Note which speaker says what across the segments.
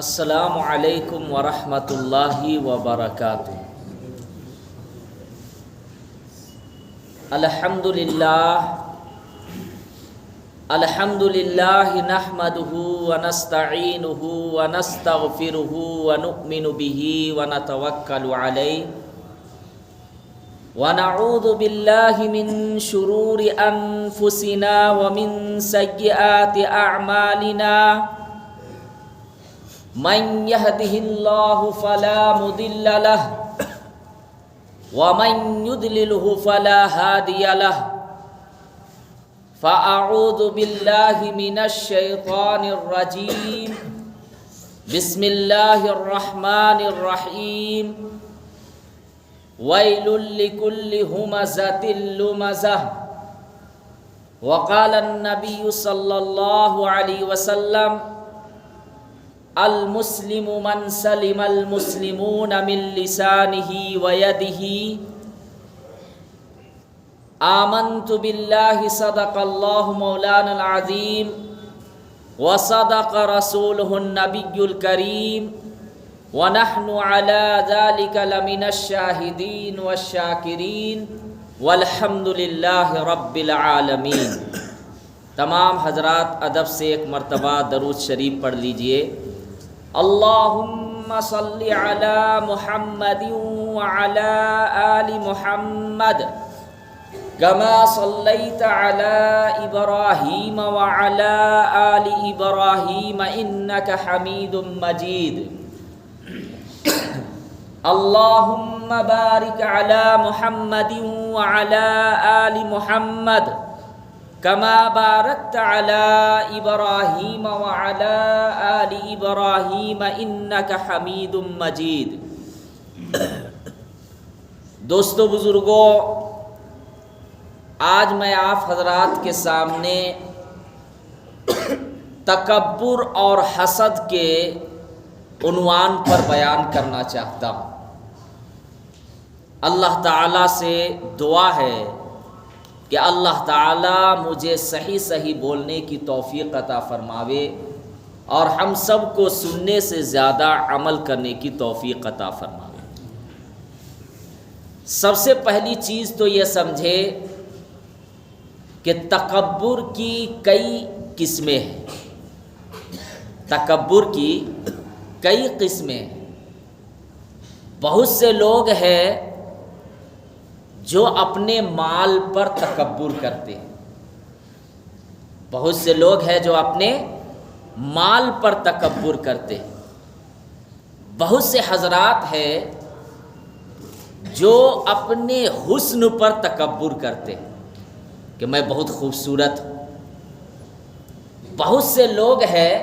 Speaker 1: السلام علیکم ورحمۃ اللہ وبرکاتہ۔ الحمد للہ نحمدہ ونستعینہ ونستغفرہ ونؤمن بہ ونتوکل علیہ ونعوذ باللہ من شرور انفسنا ومن سیئات اعمالنا من يهده الله فلا مضل له ومن يضلله فلا هادي له فأعوذ بالله من الشيطان الرجيم بسم الله الرحمن الرحيم ويل لكل همزة لمزة وقال النبي صلى الله عليه وسلم المسلم من سلم المسلمون من لسانه ويده آمنت بالله صدق الله مولانا العظيم وصدق رسوله النبي الكريم ونحن على ذلك لمن الشاهدين والشاكرين والحمد لله رب العالمين۔ تمام حضرات ادب سے ایک مرتبہ درود شریف پڑھ لیجئے۔ اللہم صلی علی محمد وعلی آل محمد کما صلیت علی ابراہیم وعلی آل ابراہیم انک حمید مجید۔ اللہم بارک علی محمد وعلی آل محمد کما بارکت علی ابراہیم وعلی آل ابراہیم انک حمید مجید۔ دوستو بزرگوں، آج میں آپ حضرات کے سامنے تکبر اور حسد کے عنوان پر بیان کرنا چاہتا ہوں۔ اللہ تعالیٰ سے دعا ہے کہ اللہ تعالیٰ مجھے صحیح بولنے کی توفیق عطا فرماوے اور ہم سب کو سننے سے زیادہ عمل کرنے کی توفیق عطا فرماوے۔ سب سے پہلی چیز تو یہ سمجھے کہ تکبر کی کئی قسمیں ہیں۔ تکبر کی کئی قسمیں ہیں۔ بہت سے لوگ ہیں جو اپنے مال پر تکبر کرتے ہیں۔ بہت سے لوگ ہیں جو اپنے مال پر تکبر کرتے ہیں۔ بہت سے حضرات ہیں جو اپنے حسن پر تکبر کرتے ہیں کہ میں بہت خوبصورت ہوں۔ بہت سے لوگ ہیں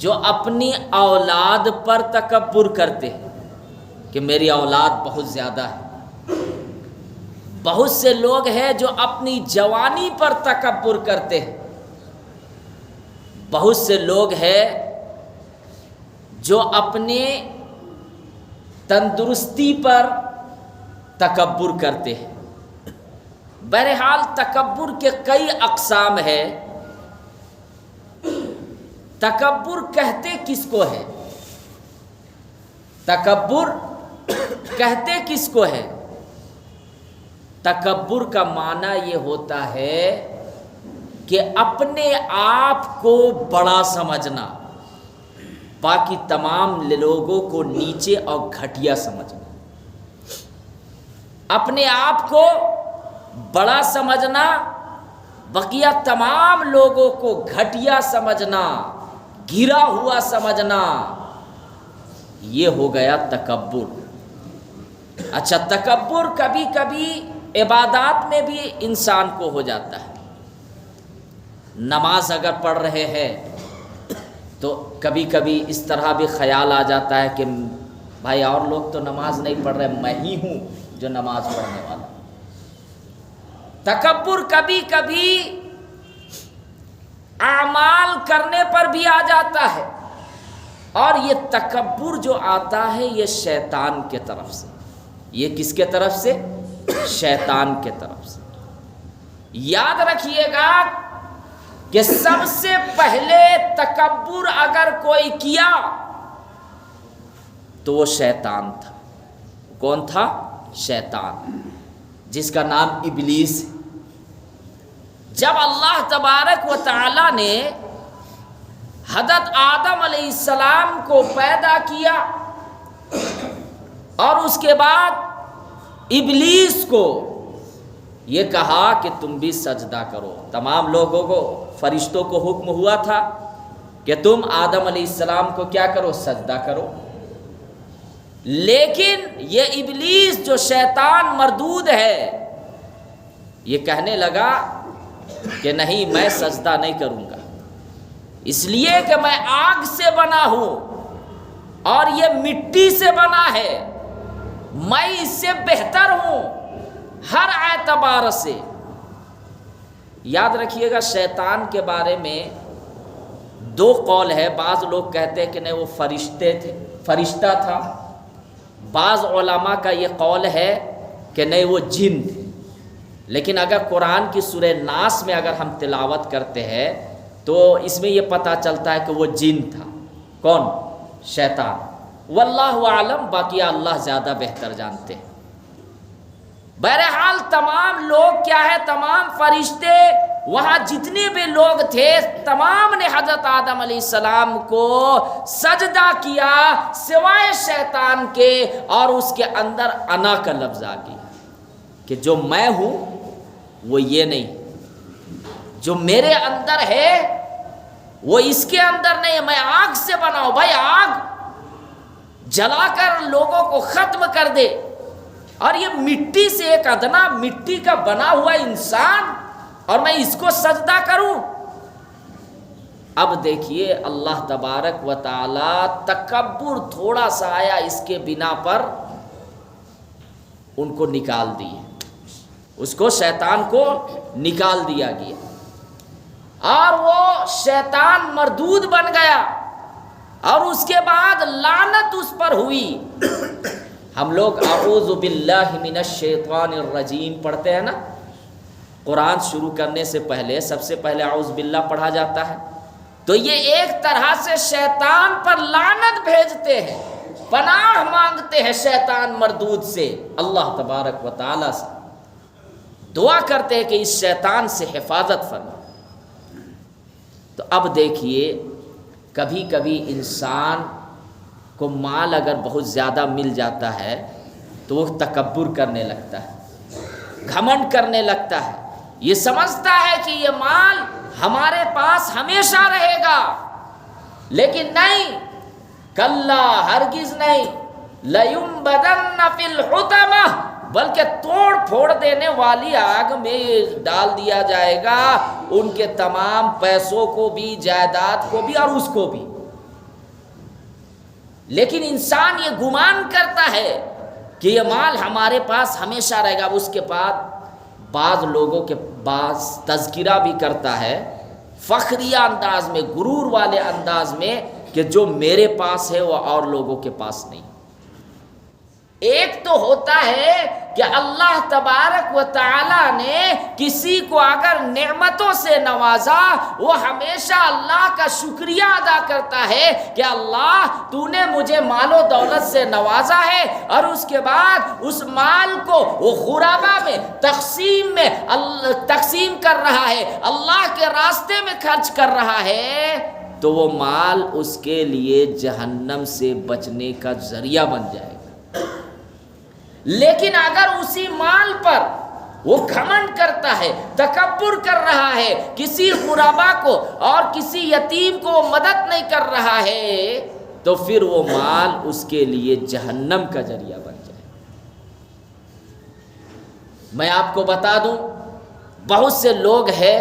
Speaker 1: جو اپنی اولاد پر تکبر کرتے ہیں کہ میری اولاد بہت زیادہ ہے۔ بہت سے لوگ ہیں جو اپنی جوانی پر تکبر کرتے ہیں۔ بہت سے لوگ ہیں جو اپنے تندرستی پر تکبر کرتے ہیں۔ بہرحال تکبر کے کئی اقسام ہیں۔ تکبر کہتے کس کو ہے؟ تکبر کہتے کس کو ہے؟ تکبر کا معنی یہ ہوتا ہے کہ اپنے آپ کو بڑا سمجھنا، باقی تمام لوگوں کو نیچے اور گھٹیا سمجھنا۔ اپنے آپ کو بڑا سمجھنا، بقیہ تمام لوگوں کو گھٹیا سمجھنا، گرا ہوا سمجھنا، یہ ہو گیا تکبر۔ اچھا، تکبر کبھی کبھی عبادات میں بھی انسان کو ہو جاتا ہے۔ نماز اگر پڑھ رہے ہیں تو کبھی کبھی اس طرح بھی خیال آ جاتا ہے کہ بھائی اور لوگ تو نماز نہیں پڑھ رہے، میں ہی ہوں جو نماز پڑھنے والا۔ تکبر کبھی کبھی اعمال کرنے پر بھی آ جاتا ہے، اور یہ تکبر جو آتا ہے یہ شیطان کے طرف سے۔ یہ کس کے طرف سے؟ شیطان کے طرف سے۔ یاد رکھیے گا کہ سب سے پہلے تکبر اگر کوئی کیا تو وہ شیطان تھا۔ کون تھا؟ شیطان، جس کا نام ابلیس ہے۔ جب اللہ تبارک و تعالی نے حضرت آدم علیہ السلام کو پیدا کیا اور اس کے بعد ابلیس کو یہ کہا کہ تم بھی سجدہ کرو، تمام لوگوں کو، فرشتوں کو حکم ہوا تھا کہ تم آدم علیہ السلام کو کیا کرو؟ سجدہ کرو۔ لیکن یہ ابلیس جو شیطان مردود ہے یہ کہنے لگا کہ نہیں، میں سجدہ نہیں کروں گا، اس لیے کہ میں آگ سے بنا ہوں اور یہ مٹی سے بنا ہے، میں اس سے بہتر ہوں ہر اعتبار سے۔ یاد رکھیے گا شیطان کے بارے میں دو قول ہے، بعض لوگ کہتے ہیں کہ نہیں وہ فرشتہ تھا، بعض علماء کا یہ قول ہے کہ نہیں وہ جن تھے۔ لیکن اگر قرآن کی سورہ ناس میں اگر ہم تلاوت کرتے ہیں تو اس میں یہ پتہ چلتا ہے کہ وہ جن تھا۔ کون؟ شیطان۔ واللہ عالم، باقی اللہ زیادہ بہتر جانتے ہیں۔ بہرحال تمام لوگ کیا ہے، تمام فرشتے، وہاں جتنے بھی لوگ تھے تمام نے حضرت آدم علیہ السلام کو سجدہ کیا سوائے شیطان کے، اور اس کے اندر انا کا لفظ آ گیا کہ جو میں ہوں وہ یہ نہیں، جو میرے اندر ہے وہ اس کے اندر نہیں ہے، میں آگ سے بنا ہوں۔ بھائی آگ جلا کر لوگوں کو ختم کر دے، اور یہ مٹی سے ایک ادنا مٹی کا بنا ہوا انسان، اور میں اس کو سجدہ کروں۔ اب دیکھیے اللہ تبارک و تعالی تکبر تھوڑا سا آیا اس کے بنا پر ان کو نکال دیے، اس کو شیطان کو نکال دیا گیا اور وہ شیطان مردود بن گیا، اور اس کے بعد لعنت اس پر ہوئی۔ ہم لوگ اعوذ باللہ من الشیطان الرجیم پڑھتے ہیں نا، قرآن شروع کرنے سے پہلے سب سے پہلے اعوذ باللہ پڑھا جاتا ہے، تو یہ ایک طرح سے شیطان پر لعنت بھیجتے ہیں، پناہ مانگتے ہیں شیطان مردود سے، اللہ تبارک و تعالی سے دعا کرتے ہیں کہ اس شیطان سے حفاظت فرما۔ تو اب دیکھیے کبھی کبھی انسان کو مال اگر بہت زیادہ مل جاتا ہے تو وہ تکبر کرنے لگتا ہے، گھمنڈ کرنے لگتا ہے، یہ سمجھتا ہے کہ یہ مال ہمارے پاس ہمیشہ رہے گا، لیکن نہیں، کلا ہرگز نہیں، لَيُنبَذَنَّ فِي الْحُطَمَةِ، بلکہ توڑ پھوڑ دینے والی آگ میں ڈال دیا جائے گا ان کے تمام پیسوں کو بھی، جائیداد کو بھی، اور اس کو بھی۔ لیکن انسان یہ گمان کرتا ہے کہ یہ مال ہمارے پاس ہمیشہ رہے گا۔ اس کے بعد بعض لوگوں کے بعض تذکرہ بھی کرتا ہے فخریہ انداز میں، غرور والے انداز میں، کہ جو میرے پاس ہے وہ اور لوگوں کے پاس نہیں۔ ایک تو ہوتا ہے کہ اللہ تبارک و تعالی نے کسی کو اگر نعمتوں سے نوازا، وہ ہمیشہ اللہ کا شکریہ ادا کرتا ہے کہ اللہ تو نے مجھے مال و دولت سے نوازا ہے، اور اس کے بعد اس مال کو وہ غربا میں تقسیم کر رہا ہے، اللہ کے راستے میں خرچ کر رہا ہے، تو وہ مال اس کے لیے جہنم سے بچنے کا ذریعہ بن جائے گا۔ لیکن اگر اسی مال پر وہ گھمنڈ کرتا ہے، تکبر کر رہا ہے، کسی غربا کو اور کسی یتیم کو مدد نہیں کر رہا ہے، تو پھر وہ مال اس کے لیے جہنم کا ذریعہ بن جائے۔ میں آپ کو بتا دوں، بہت سے لوگ ہیں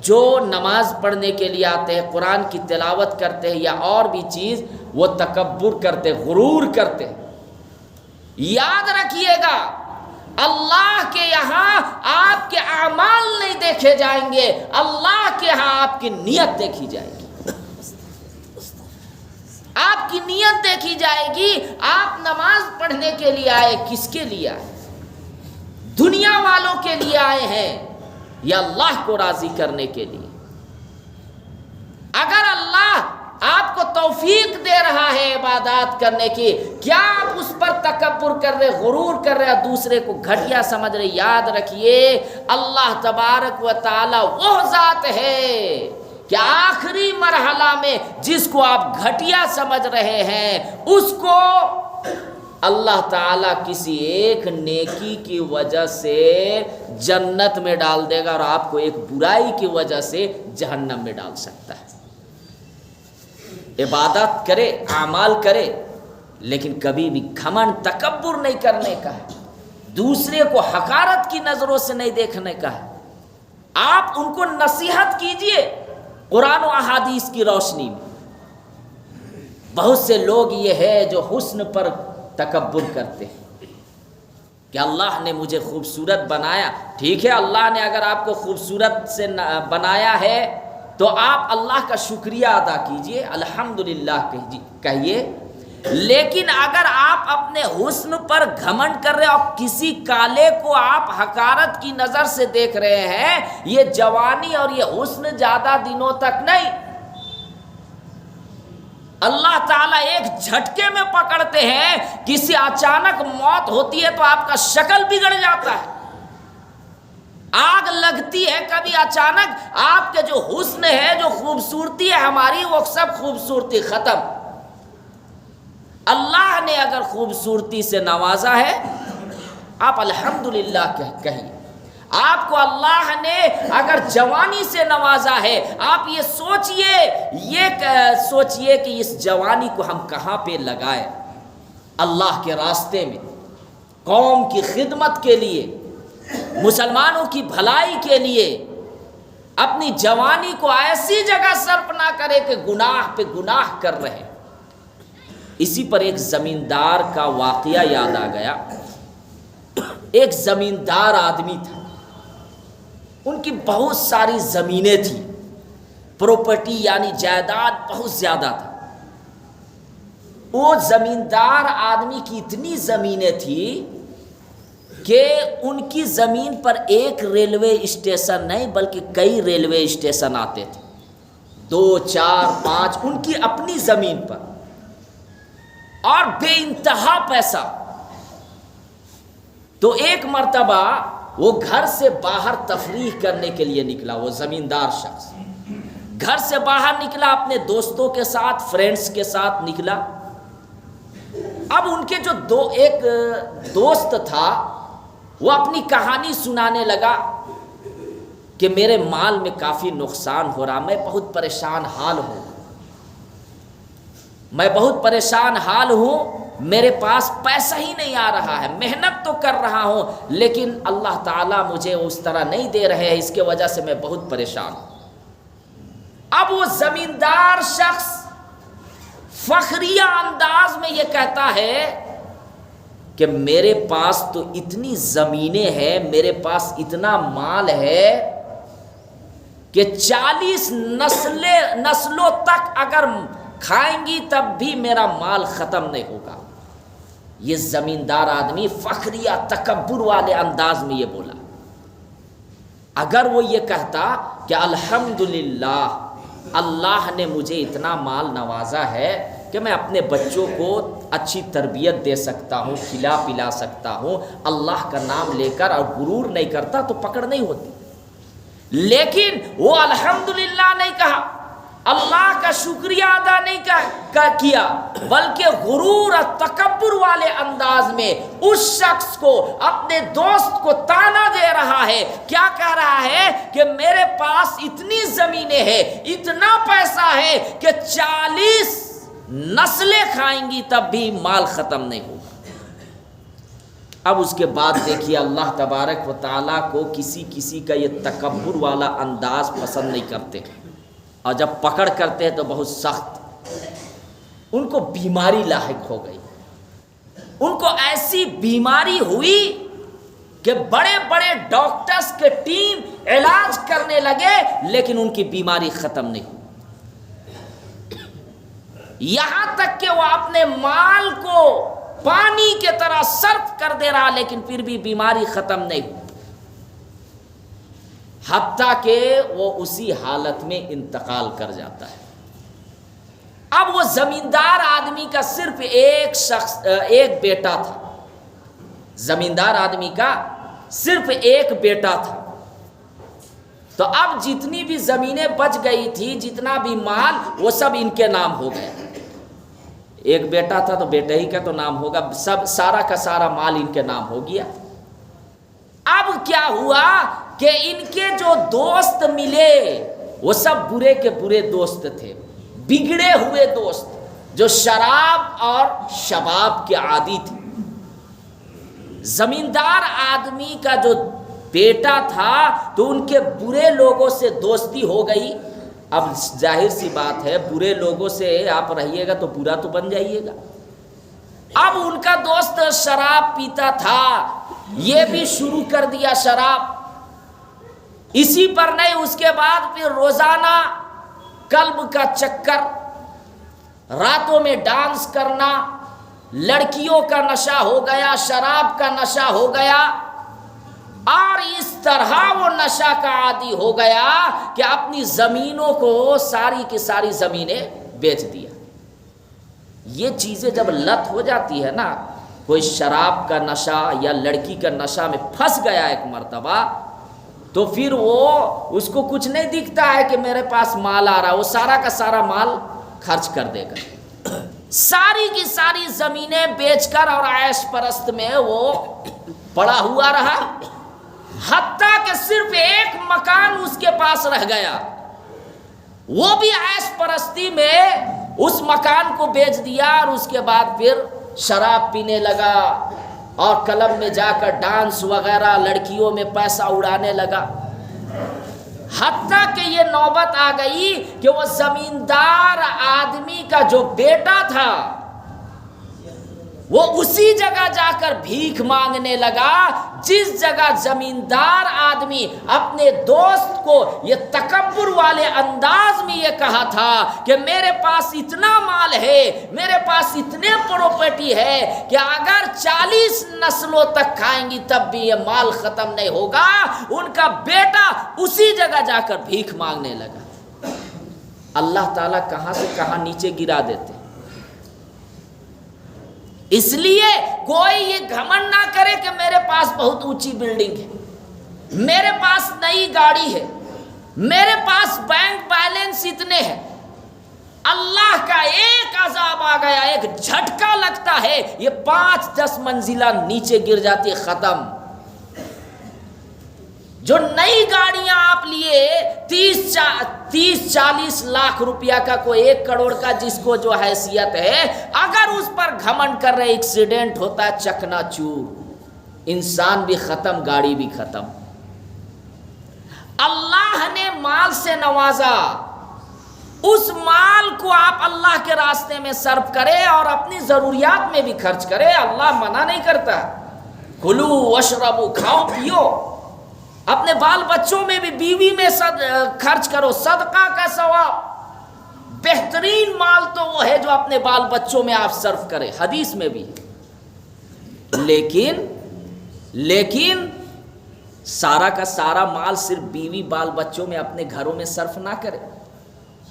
Speaker 1: جو نماز پڑھنے کے لیے آتے ہیں، قرآن کی تلاوت کرتے ہیں یا اور بھی چیز، وہ تکبر کرتے، غرور کرتے۔ یاد رکھیے گا اللہ کے یہاں آپ کے اعمال نہیں دیکھے جائیں گے، اللہ کے یہاں آپ کی نیت دیکھی جائے گی، آپ کی نیت دیکھی جائے گی۔ آپ نماز پڑھنے کے لیے آئے، کس کے لیے آئے؟ دنیا والوں کے لیے آئے ہیں یا اللہ کو راضی کرنے کے لیے؟ توفیق دے رہا ہے عبادات کرنے کی، کیا آپ اس پر تکبر کر رہے، غرور کر رہے، دوسرے کو گھٹیا سمجھ رہے؟ یاد رکھیے اللہ تبارک و تعالی وہ ذات ہے کہ آخری مرحلہ میں جس کو آپ گھٹیا سمجھ رہے ہیں اس کو اللہ تعالیٰ کسی ایک نیکی کی وجہ سے جنت میں ڈال دے گا اور آپ کو ایک برائی کی وجہ سے جہنم میں ڈال سکتا ہے۔ عبادت کرے، اعمال کرے، لیکن کبھی بھی گھمنڈ تکبر نہیں کرنے کا ہے، دوسرے کو حقارت کی نظروں سے نہیں دیکھنے کا ہے۔ آپ ان کو نصیحت کیجئے قرآن و احادیث کی روشنی میں۔ بہت سے لوگ یہ ہے جو حسن پر تکبر کرتے ہیں کہ اللہ نے مجھے خوبصورت بنایا۔ ٹھیک ہے، اللہ نے اگر آپ کو خوبصورت سے بنایا ہے تو آپ اللہ کا شکریہ ادا کیجئے، الحمدللہ کہیے، لیکن اگر آپ اپنے حسن پر گھمنڈ کر رہے اور کسی کالے کو آپ حقارت کی نظر سے دیکھ رہے ہیں، یہ جوانی اور یہ حسن زیادہ دنوں تک نہیں، اللہ تعالیٰ ایک جھٹکے میں پکڑتے ہیں۔ کسی اچانک موت ہوتی ہے تو آپ کا شکل بگڑ جاتا ہے، آگ لگتی ہے کبھی اچانک، آپ کے جو حسن ہے، جو خوبصورتی ہے ہماری، وہ سب خوبصورتی ختم۔ اللہ نے اگر خوبصورتی سے نوازا ہے آپ الحمدللہ کہیے۔ آپ کو اللہ نے اگر جوانی سے نوازا ہے، آپ یہ سوچئے کہ اس جوانی کو ہم کہاں پہ لگائیں، اللہ کے راستے میں، قوم کی خدمت کے لیے، مسلمانوں کی بھلائی کے لیے۔ اپنی جوانی کو ایسی جگہ صرف نہ کرے کہ گناہ پہ گناہ کر رہے۔ اسی پر ایک زمیندار کا واقعہ یاد آ گیا۔ ایک زمیندار آدمی تھا، ان کی بہت ساری زمینیں تھیں، پراپرٹی یعنی جائیداد بہت زیادہ تھا۔ وہ زمیندار آدمی کی اتنی زمینیں تھیں کہ ان کی زمین پر ایک ریلوے اسٹیشن نہیں بلکہ کئی ریلوے اسٹیشن آتے تھے، 2 4 5 ان کی اپنی زمین پر، اور بے انتہا پیسہ۔ تو ایک مرتبہ وہ گھر سے باہر تفریح کرنے کے لیے نکلا، وہ زمیندار شخص گھر سے باہر نکلا، اپنے دوستوں کے ساتھ، فرینڈز کے ساتھ نکلا۔ اب ان کے جو ایک دوست تھا وہ اپنی کہانی سنانے لگا کہ میرے مال میں کافی نقصان ہو رہا، میں بہت پریشان حال ہوں، میں بہت پریشان حال ہوں، میرے پاس پیسہ ہی نہیں آ رہا ہے، محنت تو کر رہا ہوں لیکن اللہ تعالیٰ مجھے اس طرح نہیں دے رہے ہیں، اس کے وجہ سے میں بہت پریشان ہوں۔ اب وہ زمیندار شخص فخریہ انداز میں یہ کہتا ہے کہ میرے پاس تو اتنی زمینیں ہیں، میرے پاس اتنا مال ہے کہ 40 نسلوں تک اگر کھائیں گی تب بھی میرا مال ختم نہیں ہوگا۔ یہ زمیندار آدمی فخریہ تکبر والے انداز میں یہ بولا۔ اگر وہ یہ کہتا کہ الحمدللہ اللہ نے مجھے اتنا مال نوازا ہے کہ میں اپنے بچوں کو اچھی تربیت دے سکتا ہوں، کھلا پلا سکتا ہوں، اللہ کا نام لے کر اور غرور نہیں کرتا تو پکڑ نہیں ہوتی، لیکن وہ الحمدللہ نہیں کہا، اللہ کا شکریہ ادا نہیں کیا، بلکہ غرور اور تکبر والے انداز میں اس شخص کو، اپنے دوست کو تانا دے رہا ہے۔ کیا کہہ رہا ہے کہ میرے پاس اتنی زمینیں ہیں، اتنا پیسہ ہے کہ 40 نسلیں کھائیں گی تب بھی مال ختم نہیں ہوگا۔ اب اس کے بعد دیکھیے اللہ تبارک و تعالیٰ کو کسی کا یہ تکبر والا انداز پسند نہیں کرتے، اور جب پکڑ کرتے ہیں تو بہت سخت۔ ان کو بیماری لاحق ہو گئی، ان کو ایسی بیماری ہوئی کہ بڑے بڑے ڈاکٹرز کے ٹیم علاج کرنے لگے لیکن ان کی بیماری ختم نہیں ہوئی، یہاں تک کہ وہ اپنے مال کو پانی کے طرح صرف کر دے رہا لیکن پھر بھی بیماری ختم نہیں ہوئی، حتیٰ کہ وہ اسی حالت میں انتقال کر جاتا ہے۔ اب وہ زمیندار آدمی کا صرف ایک بیٹا تھا، زمیندار آدمی کا صرف ایک بیٹا تھا، تو اب جتنی بھی زمینیں بچ گئی تھی، جتنا بھی مال، وہ سب ان کے نام ہو گیا۔ ایک بیٹا تھا تو بیٹا ہی کا تو نام ہوگا، سب سارا کا سارا مال ان کے نام ہو گیا۔ اب کیا ہوا کہ ان کے جو دوست ملے وہ سب برے کے برے دوست تھے، بگڑے ہوئے دوست جو شراب اور شباب کے عادی تھے۔ زمیندار آدمی کا جو بیٹا تھا تو ان کے برے لوگوں سے دوستی ہو گئی۔ اب ظاہر سی بات ہے، برے لوگوں سے آپ رہیے گا تو برا تو بن جائیے گا۔ اب ان کا دوست شراب پیتا تھا، یہ بھی شروع کر دیا شراب۔ اسی پر نہیں، اس کے بعد پھر روزانہ کلب کا چکر، راتوں میں ڈانس کرنا، لڑکیوں کا نشہ ہو گیا، شراب کا نشہ ہو گیا، اور اس طرح وہ نشہ کا عادی ہو گیا کہ اپنی زمینوں کو ساری کی ساری زمینیں بیچ دیا۔ یہ چیزیں جب لت ہو جاتی ہے نا، کوئی شراب کا نشہ یا لڑکی کا نشہ میں پھنس گیا ایک مرتبہ، تو پھر وہ اس کو کچھ نہیں دکھتا ہے کہ میرے پاس مال آ رہا، وہ سارا کا سارا مال خرچ کر دے گا، ساری کی ساری زمینیں بیچ کر اور عیش پرست میں وہ پڑا ہوا رہا، حتیٰ کہ صرف ایک مکان اس کے پاس رہ گیا، وہ بھی عیش پرستی میں اس مکان کو بیچ دیا، اور اس کے بعد پھر شراب پینے لگا اور کلب میں جا کر ڈانس وغیرہ لڑکیوں میں پیسہ اڑانے لگا، حتیٰ کہ یہ نوبت آ گئی کہ وہ زمیندار آدمی کا جو بیٹا تھا وہ اسی جگہ جا کر بھیک مانگنے لگا جس جگہ زمیندار آدمی اپنے دوست کو یہ تکبر والے انداز میں یہ کہا تھا کہ میرے پاس اتنا مال ہے، میرے پاس اتنے پراپرٹی ہے کہ اگر 40 نسلوں تک کھائیں گی تب بھی یہ مال ختم نہیں ہوگا، ان کا بیٹا اسی جگہ جا کر بھیک مانگنے لگا۔ اللہ تعالیٰ کہاں سے کہاں نیچے گرا دیتے۔ اس لیے کوئی یہ گھمنڈ نہ کرے کہ میرے پاس بہت اونچی بلڈنگ ہے، میرے پاس نئی گاڑی ہے، میرے پاس بینک بیلنس اتنے ہیں۔ اللہ کا ایک عذاب آ گیا، ایک جھٹکا لگتا ہے، یہ 5-10 منزلہ نیچے گر جاتی ہے، ختم۔ جو نئی گاڑیاں آپ لیے 30-40 لاکھ روپیہ کا، کوئی 1 کروڑ کا جس کو جو حیثیت ہے، اگر اس پر گھمنڈ کر رہے، ایکسیڈنٹ ہوتا ہے چکنا چور، انسان بھی ختم، گاڑی بھی ختم۔ اللہ نے مال سے نوازا، اس مال کو آپ اللہ کے راستے میں صرف کرے اور اپنی ضروریات میں بھی خرچ کرے، اللہ منع نہیں کرتا۔ کلو واشربو، کھاؤ پیو، اپنے بال بچوں میں بھی، بیوی میں خرچ کرو، صدقہ کا ثواب۔ بہترین مال تو وہ ہے جو اپنے بال بچوں میں آپ صرف کرے، حدیث میں بھی۔ لیکن سارا کا سارا مال صرف بیوی بال بچوں میں اپنے گھروں میں صرف نہ کرے۔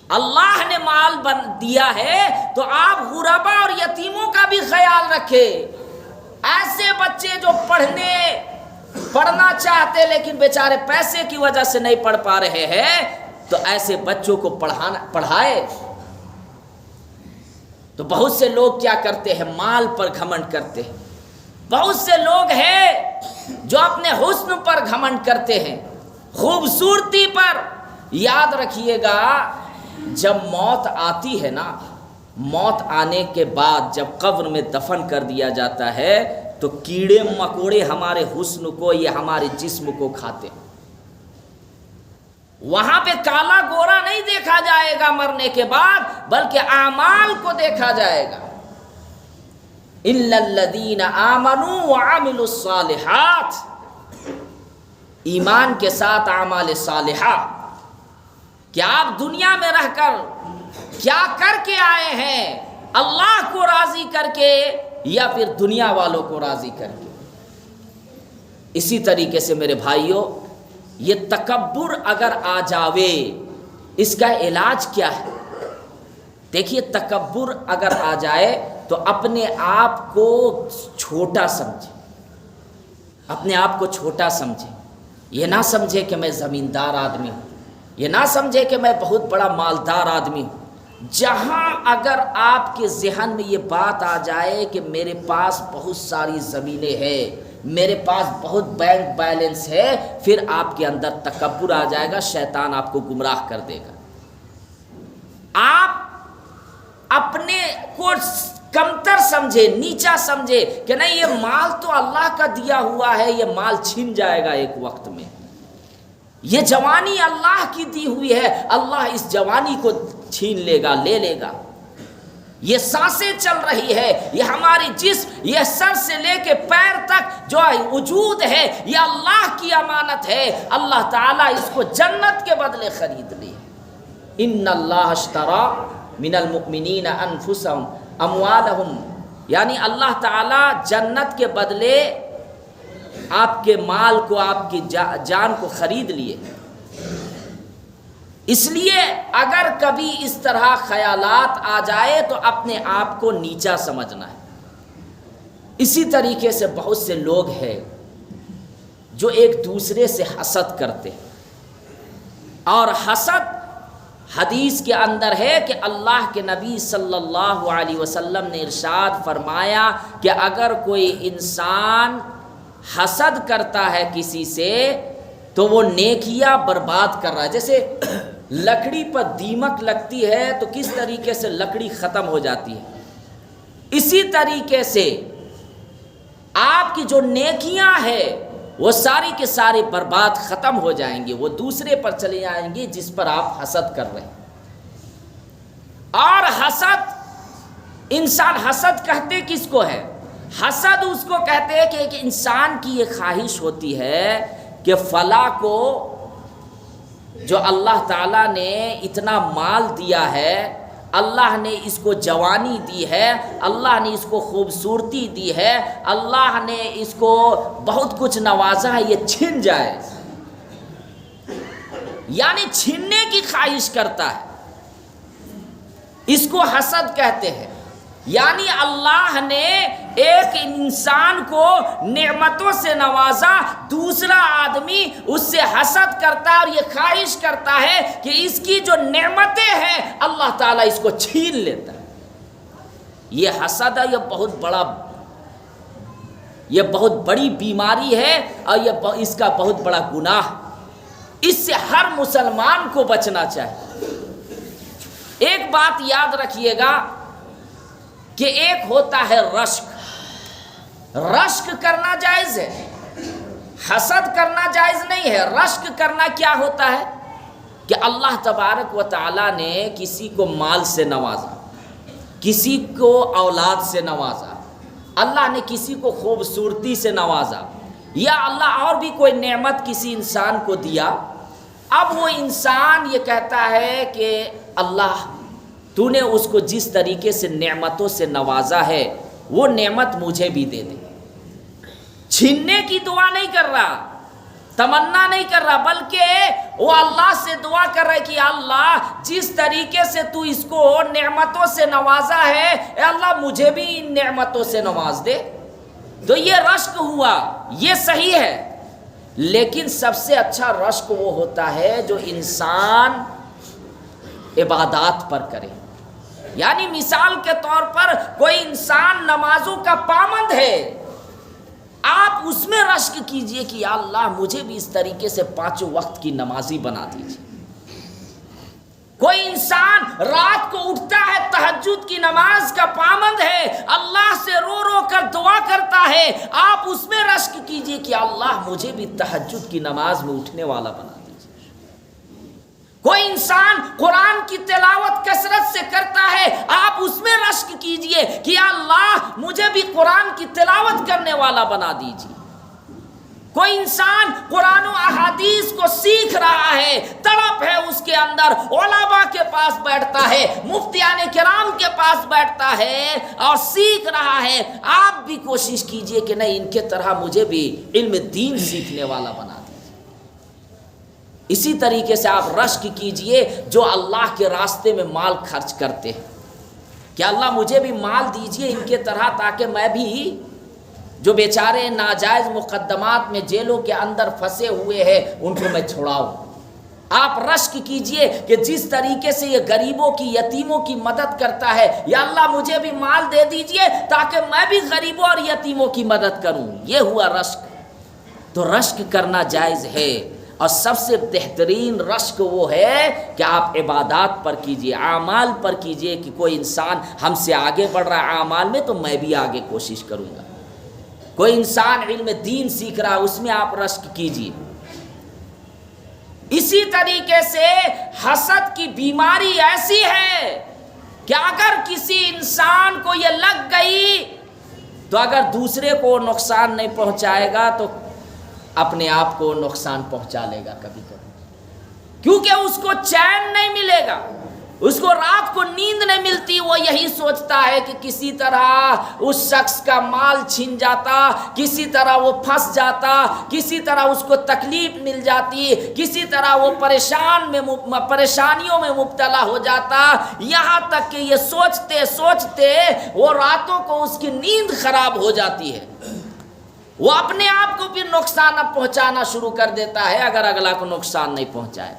Speaker 1: اللہ نے مال دیا ہے تو آپ غربا اور یتیموں کا بھی خیال رکھے۔ ایسے بچے جو پڑھنا چاہتے لیکن بیچارے پیسے کی وجہ سے نہیں پڑھ پا رہے ہیں، تو ایسے بچوں کو پڑھائے۔ تو بہت سے لوگ کیا کرتے ہیں، مال پر گھمنڈ کرتے ہیں۔ بہت سے لوگ ہیں جو اپنے حسن پر گھمنڈ کرتے ہیں، خوبصورتی پر۔ یاد رکھیے گا، جب موت آتی ہے نا، موت آنے کے بعد جب قبر میں دفن کر دیا جاتا ہے تو کیڑے مکوڑے ہمارے حسن کو یا ہمارے جسم کو کھاتے ہیں۔ وہاں پہ کالا گورا نہیں دیکھا جائے گا مرنے کے بعد، بلکہ اعمال کو دیکھا جائے گا۔ اِلَّا الَّذِينَ آمَنُوا وَعَمِلُوا الصَّالِحَاتِ، ایمان کے ساتھ اعمال صالحہ۔ کیا آپ دنیا میں رہ کر کیا کر کے آئے ہیں، اللہ کو راضی کر کے یا پھر دنیا والوں کو راضی کر کے؟ اسی طریقے سے میرے بھائیوں، یہ تکبر اگر آ جاوے، اس کا علاج کیا ہے؟ دیکھیے تکبر اگر آ جائے تو اپنے آپ کو چھوٹا سمجھے، اپنے آپ کو چھوٹا سمجھے، یہ نہ سمجھے کہ میں زمیندار آدمی ہوں، یہ نہ سمجھے کہ میں بہت بڑا مالدار آدمی ہوں۔ جہاں اگر آپ کے ذہن میں یہ بات آ جائے کہ میرے پاس بہت ساری زمینیں ہیں، میرے پاس بہت بینک بیلنس ہے، پھر آپ کے اندر تکبر آ جائے گا، شیطان آپ کو گمراہ کر دے گا۔ آپ اپنے کو کمتر سمجھے، نیچا سمجھے کہ نہیں یہ مال تو اللہ کا دیا ہوا ہے، یہ مال چھن جائے گا ایک وقت میں، یہ جوانی اللہ کی دی ہوئی ہے، اللہ اس جوانی کو چھین لے گا، لے لے گا۔ یہ سانسیں چل رہی ہے، یہ ہماری جسم، یہ سر سے لے کے پیر تک جو وجود ہے، یہ اللہ کی امانت ہے، اللہ تعالیٰ اس کو جنت کے بدلے خرید لی۔ ان اللہ اشترى من المؤمنین انفسهم اموالهم، یعنی اللہ تعالیٰ جنت کے بدلے آپ کے مال کو، آپ کی جان کو خرید لیے۔ اس لیے اگر کبھی اس طرح خیالات آ جائے تو اپنے آپ کو نیچا سمجھنا ہے۔ اسی طریقے سے بہت سے لوگ ہیں جو ایک دوسرے سے حسد کرتے ہیں، اور حسد حدیث کے اندر ہے کہ اللہ کے نبی صلی اللہ علیہ وسلم نے ارشاد فرمایا کہ اگر کوئی انسان حسد کرتا ہے کسی سے تو وہ نیکیاں برباد کر رہا ہے۔ جیسے لکڑی پر دیمک لگتی ہے تو کس طریقے سے لکڑی ختم ہو جاتی ہے، اسی طریقے سے آپ کی جو نیکیاں ہیں وہ ساری کے سارے برباد ختم ہو جائیں گے، وہ دوسرے پر چلے جائیں گے جس پر آپ حسد کر رہے ہیں۔ اور حسد، انسان حسد کہتے کس کو ہے؟ حسد اس کو کہتے ہیں کہ ایک انسان کی یہ خواہش ہوتی ہے کہ فلاں کو جو اللہ تعالیٰ نے اتنا مال دیا ہے، اللہ نے اس کو جوانی دی ہے، اللہ نے اس کو خوبصورتی دی ہے، اللہ نے اس کو بہت کچھ نوازا ہے، یہ چھن جائے، یعنی چھننے کی خواہش کرتا ہے، اس کو حسد کہتے ہیں۔ یعنی اللہ نے ایک انسان کو نعمتوں سے نوازا، دوسرا آدمی اس سے حسد کرتا ہے اور یہ خواہش کرتا ہے کہ اس کی جو نعمتیں ہیں اللہ تعالیٰ اس کو چھین لیتا ہے۔ یہ حسد ہے، یہ بہت بڑی بیماری ہے، اور یہ اس کا بہت بڑا گناہ، اس سے ہر مسلمان کو بچنا چاہیے۔ ایک بات یاد رکھیے گا کہ ایک ہوتا ہے رشک، رشک کرنا جائز ہے، حسد کرنا جائز نہیں ہے۔ رشک کرنا کیا ہوتا ہے کہ اللہ تبارک و تعالیٰ نے کسی کو مال سے نوازا، کسی کو اولاد سے نوازا، اللہ نے کسی کو خوبصورتی سے نوازا، یا اللہ اور بھی کوئی نعمت کسی انسان کو دیا۔ اب وہ انسان یہ کہتا ہے کہ اللہ تو نے اس کو جس طریقے سے نعمتوں سے نوازا ہے وہ نعمت مجھے بھی دے دے۔ چھیننے کی دعا نہیں کر رہا، تمنا نہیں کر رہا، بلکہ وہ اللہ سے دعا کر رہا ہے کہ اللہ جس طریقے سے تو اس کو نعمتوں سے نوازا ہے، اے اللہ مجھے بھی ان نعمتوں سے نواز دے۔ تو یہ رشک ہوا، یہ صحیح ہے، لیکن سب سے اچھا رشک وہ ہوتا ہے جو انسان عبادات پر کرے۔ یعنی مثال کے طور پر کوئی انسان نمازوں کا پابند ہے، آپ اس میں رشک کیجئے کہ یا اللہ مجھے بھی اس طریقے سے 5 وقت کی نمازی بنا دیجئے۔ کوئی انسان رات کو اٹھتا ہے، تہجد کی نماز کا پابند ہے، اللہ سے رو رو کر دعا کرتا ہے، آپ اس میں رشک کیجئے کہ اللہ مجھے بھی تہجد کی نماز میں اٹھنے والا بنا دیجئے۔ کوئی انسان قرآن کی تلاوت کثرت سے کرتا ہے، آپ اس میں رشک کیجئے کہ یا اللہ مجھے بھی قرآن کی تلاوت کرنے والا بنا دیجئے۔ کوئی انسان قرآن و احادیث کو سیکھ رہا ہے، تڑپ ہے اس کے اندر، علماء کے پاس بیٹھتا ہے، مفتیان کرام کے پاس بیٹھتا ہے اور سیکھ رہا ہے، آپ بھی کوشش کیجئے کہ نہیں ان کے طرح مجھے بھی علم دین سیکھنے والا بنا دیجئے۔ اسی طریقے سے آپ رشک کیجئے جو اللہ کے راستے میں مال خرچ کرتے ہیں، کہ اللہ مجھے بھی مال دیجئے ان کے طرح، تاکہ میں بھی جو بیچارے ناجائز مقدمات میں جیلوں کے اندر پھنسے ہوئے ہیں ان کو میں چھڑاؤں۔ آپ رشک کیجئے کہ جس طریقے سے یہ غریبوں کی، یتیموں کی مدد کرتا ہے، یا اللہ مجھے بھی مال دے دیجئے تاکہ میں بھی غریبوں اور یتیموں کی مدد کروں، یہ ہوا رشک۔ تو رشک کرنا جائز ہے، اور سب سے بہترین رشک وہ ہے کہ آپ عبادات پر کیجئے، اعمال پر کیجئے، کہ کوئی انسان ہم سے آگے بڑھ رہا ہے اعمال میں تو میں بھی آگے کوشش کروں گا۔ کوئی انسان علم دین سیکھ رہا ہے اس میں آپ رشک کیجئے۔ اسی طریقے سے حسد کی بیماری ایسی ہے کہ اگر کسی انسان کو یہ لگ گئی تو اگر دوسرے کو نقصان نہیں پہنچائے گا تو اپنے آپ کو نقصان پہنچا لے گا کبھی کبھی، کیونکہ اس کو چین نہیں ملے گا، اس کو رات کو نیند نہیں ملتی، وہ یہی سوچتا ہے کہ کسی طرح اس شخص کا مال چھن جاتا، کسی طرح وہ پھنس جاتا، کسی طرح اس کو تکلیف مل جاتی، کسی طرح وہ پریشانیوں میں مبتلا ہو جاتا، یہاں تک کہ یہ سوچتے سوچتے وہ راتوں کو اس کی نیند خراب ہو جاتی ہے، وہ اپنے آپ کو بھی نقصان پہنچانا شروع کر دیتا ہے اگر اگلا کو نقصان نہیں پہنچائے۔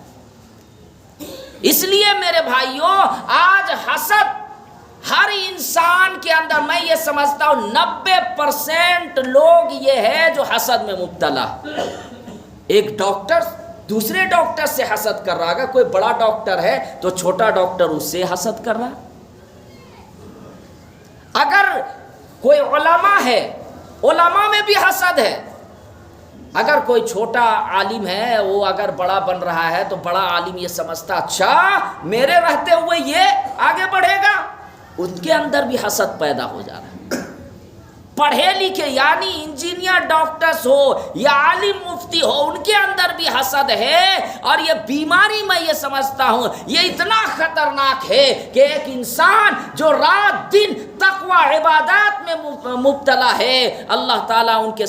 Speaker 1: اس لیے میرے بھائیوں، آج حسد ہر انسان کے اندر، میں یہ سمجھتا ہوں 90% لوگ یہ ہے جو حسد میں مبتلا۔ ایک ڈاکٹر دوسرے ڈاکٹر سے حسد کر رہا ہے، کوئی بڑا ڈاکٹر ہے تو چھوٹا ڈاکٹر اس سے حسد کر رہا ہے۔ اگر کوئی علماء ہے، علماء میں بھی حسد ہے۔ اگر کوئی چھوٹا عالم ہے وہ اگر بڑا بن رہا ہے تو بڑا عالم یہ سمجھتا اچھا میرے رہتے ہوئے یہ آگے بڑھے گا، ان کے اندر بھی حسد پیدا ہو جا رہا ہے۔ پڑھے لکھے یعنی انجینئر، ڈاکٹرز ہو یا عالم مفتی ہو، ان کے اندر بھی حسد ہے، اور یہ بیماری میں یہ سمجھتا ہوں یہ اتنا خطرناک ہے کہ ایک انسان جو رات دن تقوی عبادات میں مبتلا ہے، اللہ تعالیٰ ان کے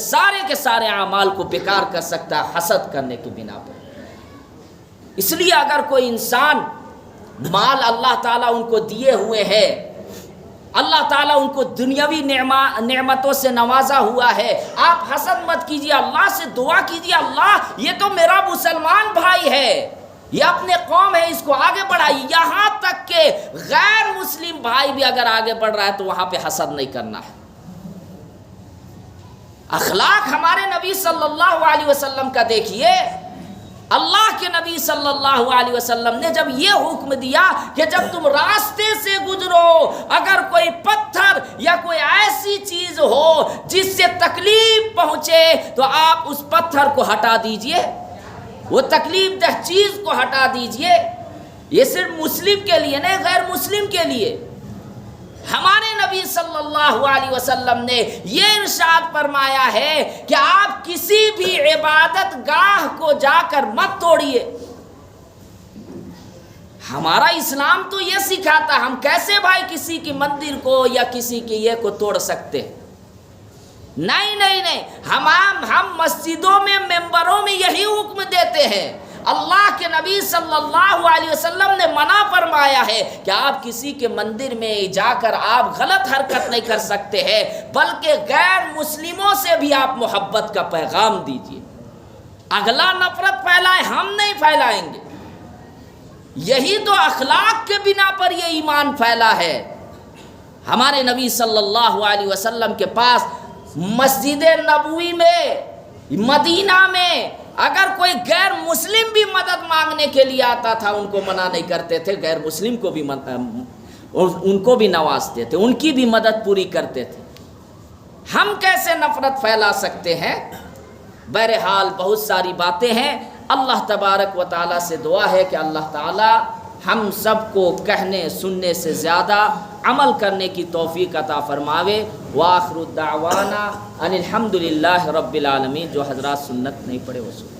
Speaker 1: سارے اعمال کو بیکار کر سکتا ہے حسد کرنے کی بنا پر۔ اس لیے اگر کوئی انسان مال اللہ تعالیٰ ان کو دیے ہوئے ہے، اللہ تعالیٰ ان کو دنیاوی نعمتوں سے نوازا ہوا ہے، آپ حسد مت کیجیے، اللہ سے دعا کیجیے اللہ یہ تو میرا مسلمان بھائی ہے، یہ اپنے قوم ہے، اس کو آگے بڑھائیے۔ یہاں تک کہ غیر مسلم بھائی بھی اگر آگے بڑھ رہا ہے تو وہاں پہ حسد نہیں کرنا ہے۔ اخلاق ہمارے نبی صلی اللہ علیہ وسلم کا دیکھیے، اللہ کے نبی صلی اللہ علیہ وسلم نے جب یہ حکم دیا کہ جب تم راستے سے گزرو اگر کوئی پتھر یا کوئی ایسی چیز ہو جس سے تکلیف پہنچے تو آپ اس پتھر کو ہٹا دیجئے، وہ تکلیف دہ چیز کو ہٹا دیجئے۔ یہ صرف مسلم کے لیے نہیں، غیر مسلم کے لیے۔ ہمارے نبی صلی اللہ علیہ وسلم نے یہ ارشاد فرمایا ہے کہ آپ کسی بھی عبادت گاہ کو جا کر مت توڑیے۔ ہمارا اسلام تو یہ سکھاتا، ہم کیسے بھائی کسی کی مندر کو یا کسی کی یہ کو توڑ سکتے؟ نہیں، ہم مسجدوں میں ممبروں میں یہی حکم دیتے ہیں۔ اللہ کے نبی صلی اللہ علیہ وسلم نے منع فرمایا ہے کہ آپ کسی کے مندر میں جا کر آپ غلط حرکت نہیں کر سکتے ہیں، بلکہ غیر مسلموں سے بھی آپ محبت کا پیغام دیجیے۔ اگلا نفرت پھیلائے، ہم نہیں پھیلائیں گے۔ یہی تو اخلاق کے بنا پر یہ ایمان پھیلا ہے۔ ہمارے نبی صلی اللہ علیہ وسلم کے پاس مسجد نبوی میں، مدینہ میں اگر کوئی غیر مسلم بھی مدد مانگنے کے لیے آتا تھا ان کو منع نہیں کرتے تھے، غیر مسلم کو بھی ان کو بھی نوازتے تھے، ان کی بھی مدد پوری کرتے تھے۔ ہم کیسے نفرت پھیلا سکتے ہیں؟ بہرحال بہت ساری باتیں ہیں۔ اللہ تبارک و تعالیٰ سے دعا ہے کہ اللہ تعالیٰ ہم سب کو کہنے سننے سے زیادہ عمل کرنے کی توفیق عطا فرماوے۔ وآخر الدعوانا ان الحمدللہ رب العالمین۔ جو حضرات سنت نہیں پڑھے وہ سنت